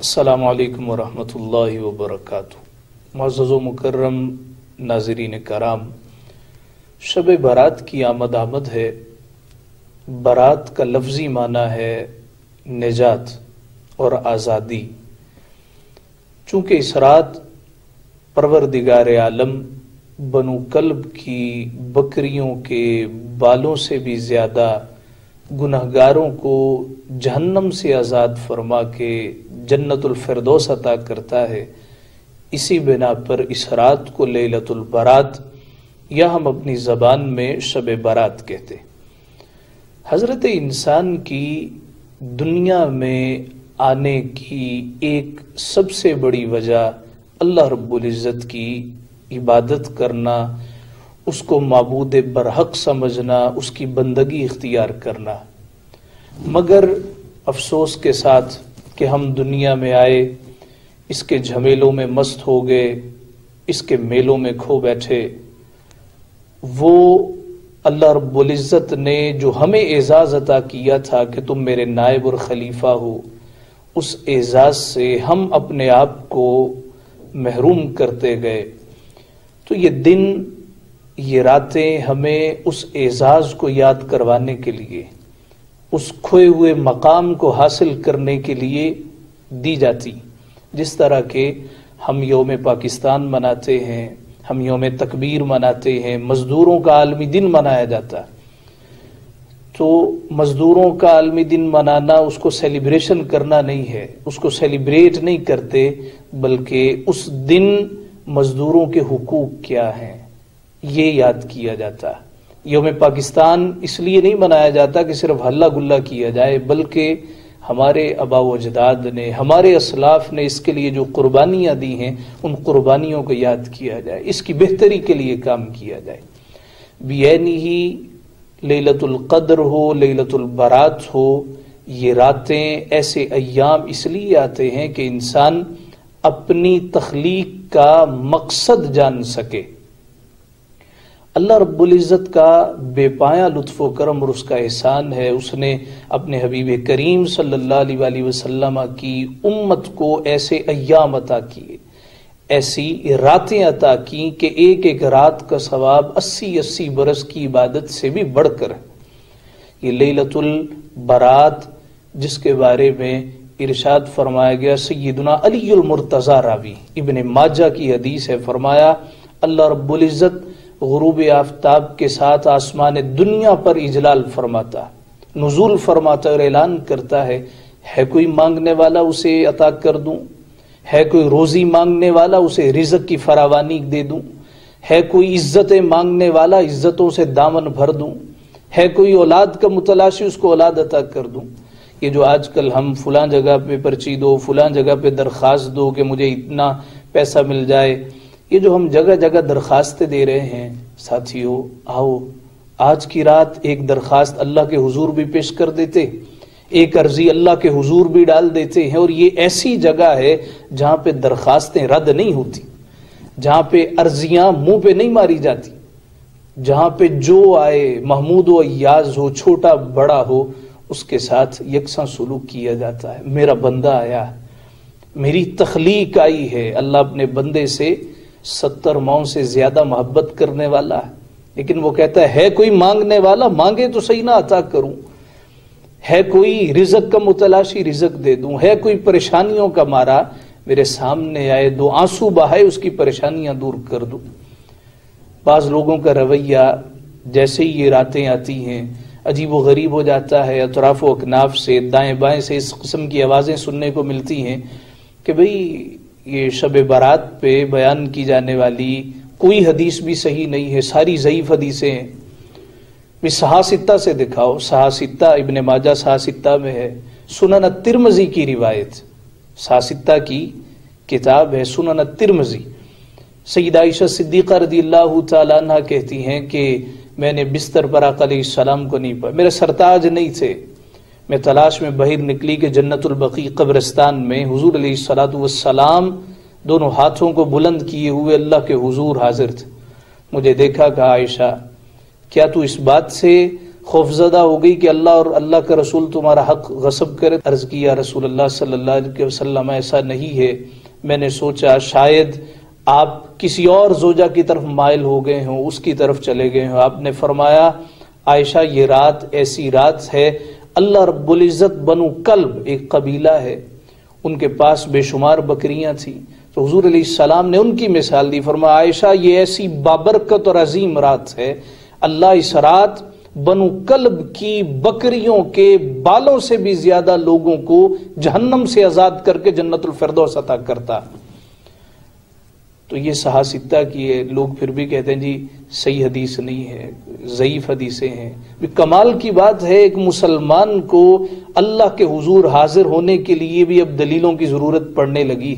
السلام علیکم ورحمۃ اللہ وبرکاتہ۔ معزز و مکرم ناظرین کرام، شب برات کی آمد ہے۔ برات کا لفظی معنی ہے نجات اور آزادی۔ چونکہ اس رات پروردگار عالم بنو کلب کی بکریوں کے بالوں سے بھی زیادہ گنہگاروں کو جہنم سے آزاد فرما کے جنت الفردوس عطا کرتا ہے، اسی بنا پر اس رات کو لیلۃ البرات یا ہم اپنی زبان میں شب برات کہتے ہیں۔ حضرت انسان کی دنیا میں آنے کی ایک سب سے بڑی وجہ اللہ رب العزت کی عبادت کرنا، اس کو معبود برحق سمجھنا، اس کی بندگی اختیار کرنا۔ مگر افسوس کے ساتھ کہ ہم دنیا میں آئے، اس کے جھمیلوں میں مست ہو گئے، اس کے میلوں میں کھو بیٹھے۔ وہ اللہ رب العزت نے جو ہمیں اعزاز عطا کیا تھا کہ تم میرے نائب اور خلیفہ ہو، اس اعزاز سے ہم اپنے آپ کو محروم کرتے گئے۔ تو یہ دن، یہ راتیں ہمیں اس اعزاز کو یاد کروانے کے لیے، اس کھوئے ہوئے مقام کو حاصل کرنے کے لیے دی جاتی۔ جس طرح کہ ہم یوم پاکستان مناتے ہیں، ہم یوم تکبیر مناتے ہیں، مزدوروں کا عالمی دن منایا جاتا ہے۔ تو مزدوروں کا عالمی دن منانا اس کو سیلیبریشن کرنا نہیں ہے، اس کو سیلیبریٹ نہیں کرتے، بلکہ اس دن مزدوروں کے حقوق کیا ہیں یہ یاد کیا جاتا ہے۔ یوم پاکستان اس لیے نہیں منایا جاتا کہ صرف ہلہ گلہ کیا جائے، بلکہ ہمارے آباء و اجداد نے، ہمارے اسلاف نے اس کے لیے جو قربانیاں دی ہیں، ان قربانیوں کو یاد کیا جائے، اس کی بہتری کے لیے کام کیا جائے۔ بعینہ لیلۃ القدر ہو، لیلۃ البرات ہو، یہ راتیں، ایسے ایام اس لیے آتے ہیں کہ انسان اپنی تخلیق کا مقصد جان سکے۔ اللہ رب العزت کا بے پایا لطف و کرم اور اس کا احسان ہے، اس نے اپنے حبیب کریم صلی اللہ علیہ وآلہ وسلم کی امت کو ایسے ایام عطا کیے، ایسی راتیں عطا کی کہ ایک ایک رات کا ثواب 80 برس کی عبادت سے بھی بڑھ کر ہے۔ یہ لیلۃ البرات جس کے بارے میں ارشاد فرمایا گیا، سیدنا علی المرتضی راوی ابن ماجہ کی حدیث ہے، فرمایا اللہ رب العزت غروب آفتاب کے ساتھ آسمان دنیا پر اجلال فرماتا، نزول فرماتا اور اعلان کرتا ہے کوئی مانگنے والا اسے عطا کر دوں، ہے کوئی روزی مانگنے والا اسے رزق کی فراوانی دے دوں، ہے کوئی عزتیں مانگنے والا عزتوں سے دامن بھر دوں، ہے کوئی اولاد کا متلاشی اس کو اولاد عطا کر دوں۔ یہ جو آج کل ہم فلاں جگہ پہ پرچی دو، فلاں جگہ پہ درخواست دو کہ مجھے اتنا پیسہ مل جائے، یہ جو ہم جگہ جگہ درخواستیں دے رہے ہیں، ساتھیو آؤ آج کی رات ایک درخواست اللہ کے حضور بھی پیش کر دیتے، ایک عرضی اللہ کے حضور بھی ڈال دیتے ہیں۔ اور یہ ایسی جگہ ہے جہاں پہ درخواستیں رد نہیں ہوتی، جہاں پہ عرضیاں منہ پہ نہیں ماری جاتی، جہاں پہ جو آئے محمود و ایاز ہو، چھوٹا بڑا ہو، اس کے ساتھ یکساں سلوک کیا جاتا ہے۔ میرا بندہ آیا، میری تخلیق آئی ہے۔ اللہ اپنے بندے سے 70 ماؤں سے زیادہ محبت کرنے والا ہے، لیکن وہ کہتا ہے کوئی مانگنے والا مانگے تو صحیح نہ عطا کروں، ہے کوئی رزق کا متلاشی رزق دے دوں، ہے کوئی پریشانیوں کا مارا میرے سامنے آئے، دو آنسو بہائے اس کی پریشانیاں دور کر دوں۔ بعض لوگوں کا رویہ جیسے ہی یہ راتیں آتی ہیں عجیب و غریب ہو جاتا ہے، اطراف و اکناف سے دائیں بائیں سے اس قسم کی آوازیں سننے کو ملتی ہیں کہ بھئی یہ شب برات پہ بیان کی جانے والی کوئی حدیث بھی صحیح نہیں ہے، ساری ضعیف حدیثیں ہیں۔ بھی صحاح سے دکھاؤ، صحاح ابن ماجہ صحاح میں ہے، سنن الترمذی کی روایت، صحاح کی کتاب ہے سنن الترمذی۔ سیدہ عائشہ صدیقہ رضی اللہ تعالی عنہ کہتی ہیں کہ میں نے بستر پر آقا علیہ السلام کو نہیں پایا، میرے سرتاج نہیں تھے، میں تلاش میں باہر نکلی کہ جنت البقیع قبرستان میں حضور علیہ السلام دونوں ہاتھوں کو بلند کیے ہوئے اللہ کے حضور حاضر تھے۔ مجھے دیکھا، کہا عائشہ کیا تو اس بات سے خوفزدہ ہو گئی کہ اللہ اور اللہ کا رسول تمہارا حق غصب کرے. عرض کیا رسول اللہ صلی اللہ علیہ وسلم ایسا نہیں ہے، میں نے سوچا شاید آپ کسی اور زوجہ کی طرف مائل ہو گئے ہوں، اس کی طرف چلے گئے ہوں. آپ نے فرمایا عائشہ یہ رات ایسی رات ہے، اللہ رب العزت بنو کلب ایک قبیلہ ہے، ان کے پاس بے شمار بکریاں تھیں، تو حضور علیہ السلام نے ان کی مثال دی. فرمایا عائشہ یہ ایسی بابرکت اور عظیم رات ہے، اللہ اس رات بنو کلب کی بکریوں کے بالوں سے بھی زیادہ لوگوں کو جہنم سے آزاد کر کے جنت الفردوس عطا کرتا. تو یہ صحاح کی ہے. لوگ پھر بھی کہتے ہیں جی صحیح حدیث نہیں ہے، ضعیف حدیثیں ہیں. کمال کی بات ہے ایک مسلمان کو اللہ کے حضور حاضر ہونے کے لیے بھی اب دلیلوں کی ضرورت پڑنے لگی.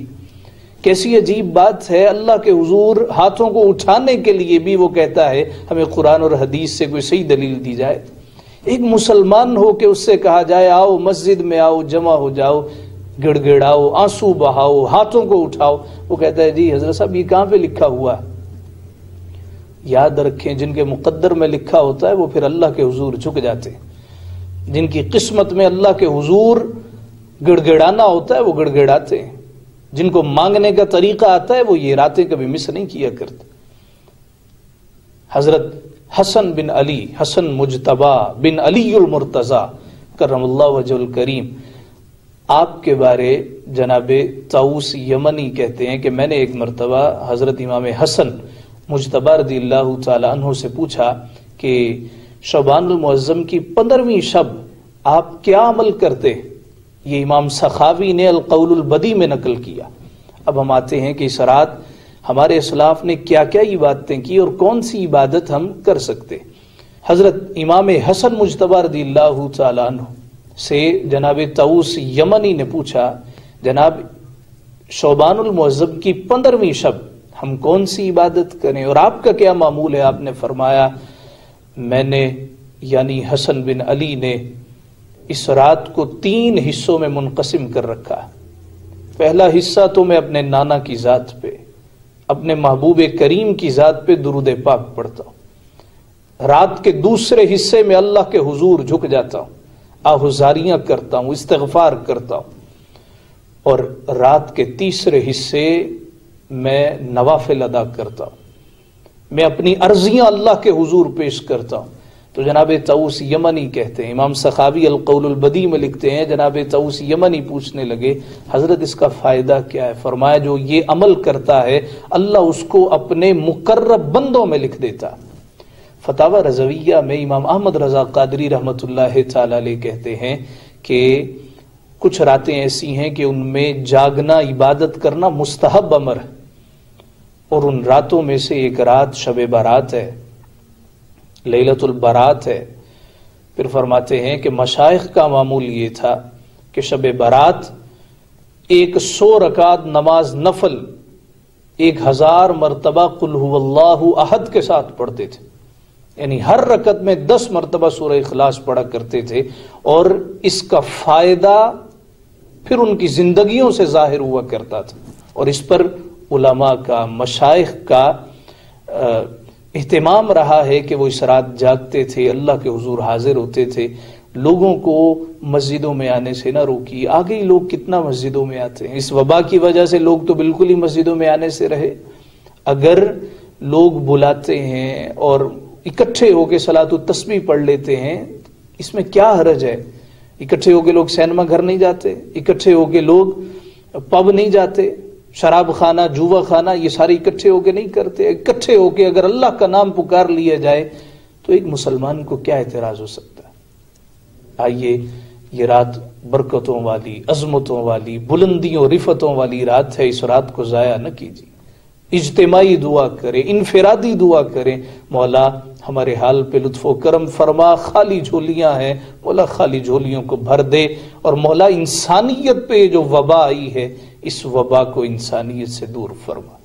کیسی عجیب بات ہے، اللہ کے حضور ہاتھوں کو اٹھانے کے لیے بھی وہ کہتا ہے ہمیں قرآن اور حدیث سے کوئی صحیح دلیل دی جائے. ایک مسلمان ہو کے اس سے کہا جائے آؤ مسجد میں آؤ، جمع ہو جاؤ، گڑ گڑاؤ، آنسو بہاؤ، ہاتھوں کو اٹھاؤ، وہ کہتا ہے جی حضرت صاحب یہ کہاں پہ لکھا ہوا ہے؟ یاد رکھیں جن کے مقدر میں لکھا ہوتا ہے وہ پھر اللہ کے حضور جھک جاتے ہیں. جن کی قسمت میں اللہ کے حضور گڑ گڑانا ہوتا ہے وہ گڑ گڑاتے ہیں. جن کو مانگنے کا طریقہ آتا ہے وہ یہ راتیں کبھی مس نہیں کیا کرتے. حضرت حسن بن علی، حسن مجتبی بن علی المرتضی کرم اللہ وجہ الکریم، آپ کے بارے جناب طاؤس یمنی کہتے ہیں کہ میں نے ایک مرتبہ حضرت امام حسن مجتبی رضی اللہ تعالی عنہ سے پوچھا کہ شعبان المعظم کی 15ویں شب آپ کیا عمل کرتے؟ یہ امام سخاوی نے القول البدی میں نقل کیا. اب ہم آتے ہیں کہ اس رات ہمارے اسلاف نے کیا کیا عبادتیں کی اور کون سی عبادت ہم کر سکتے. حضرت امام حسن مجتبی رضی اللہ تعالی عنہ سے جناب طاؤس یمنی نے پوچھا جناب شعبان المعظم کی 15ویں شب ہم کون سی عبادت کریں اور آپ کا کیا معمول ہے؟ آپ نے فرمایا میں نے یعنی حسن بن علی نے اس رات کو 3 حصوں میں منقسم کر رکھا. پہلا حصہ تو میں اپنے نانا کی ذات پہ، اپنے محبوب کریم کی ذات پہ درود پاک پڑھتا ہوں. رات کے دوسرے حصے میں اللہ کے حضور جھک جاتا ہوں، آہذاریاں کرتا ہوں، استغفار کرتا ہوں. اور رات کے تیسرے حصے میں نوافل ادا کرتا ہوں، میں اپنی عرضیاں اللہ کے حضور پیش کرتا ہوں. تو جناب طاؤس یمنی کہتے ہیں، امام سخاوی القول البدی میں لکھتے ہیں جناب طاؤس یمنی پوچھنے لگے حضرت اس کا فائدہ کیا ہے؟ فرمایا جو یہ عمل کرتا ہے اللہ اس کو اپنے مقرب بندوں میں لکھ دیتا. فتاوی رضویہ میں امام احمد رضا قادری رحمت اللہ تعالی علیہ کہتے ہیں کہ کچھ راتیں ایسی ہیں کہ ان میں جاگنا عبادت کرنا مستحب امر ہے، اور ان راتوں میں سے ایک رات شب برات ہے، لیلۃ البرات ہے. پھر فرماتے ہیں کہ مشائخ کا معمول یہ تھا کہ شب برات 100 رکعت نماز نفل 1000 مرتبہ قل هو اللہ احد کے ساتھ پڑھتے تھے. یعنی ہر رکعت میں 10 مرتبہ سورہ اخلاص پڑھا کرتے تھے، اور اس کا فائدہ پھر ان کی زندگیوں سے ظاہر ہوا کرتا تھا. اور اس پر علماء کا، مشائخ کا اہتمام رہا ہے کہ وہ اس رات جاگتے تھے، اللہ کے حضور حاضر ہوتے تھے. لوگوں کو مسجدوں میں آنے سے نہ روکی. آگے ہی لوگ کتنا مسجدوں میں آتے ہیں. اس وبا کی وجہ سے لوگ تو بالکل ہی مسجدوں میں آنے سے رہے. اگر لوگ بلاتے ہیں اور اکٹھے ہو کے صلاۃ التسبیح پڑھ لیتے ہیں، اس میں کیا حرج ہے؟ اکٹھے ہو کے لوگ سینما گھر نہیں جاتے، اکٹھے ہو کے لوگ پب نہیں جاتے، شراب خانہ، جوا خانہ، یہ سارے اکٹھے ہو کے نہیں کرتے. اکٹھے ہو کے اگر اللہ کا نام پکار لیا جائے تو ایک مسلمان کو کیا اعتراض ہو سکتا ہے؟ آئیے یہ رات برکتوں والی، عظمتوں والی، بلندیوں رفتوں والی رات ہے. اس رات کو ضائع نہ کیجیے. اجتماعی دعا کریں، انفرادی دعا کریں. مولا ہمارے حال پہ لطف و کرم فرما. خالی جھولیاں ہیں، مولا خالی جھولیوں کو بھر دے. اور مولا انسانیت پہ جو وبا آئی ہے اس وبا کو انسانیت سے دور فرما.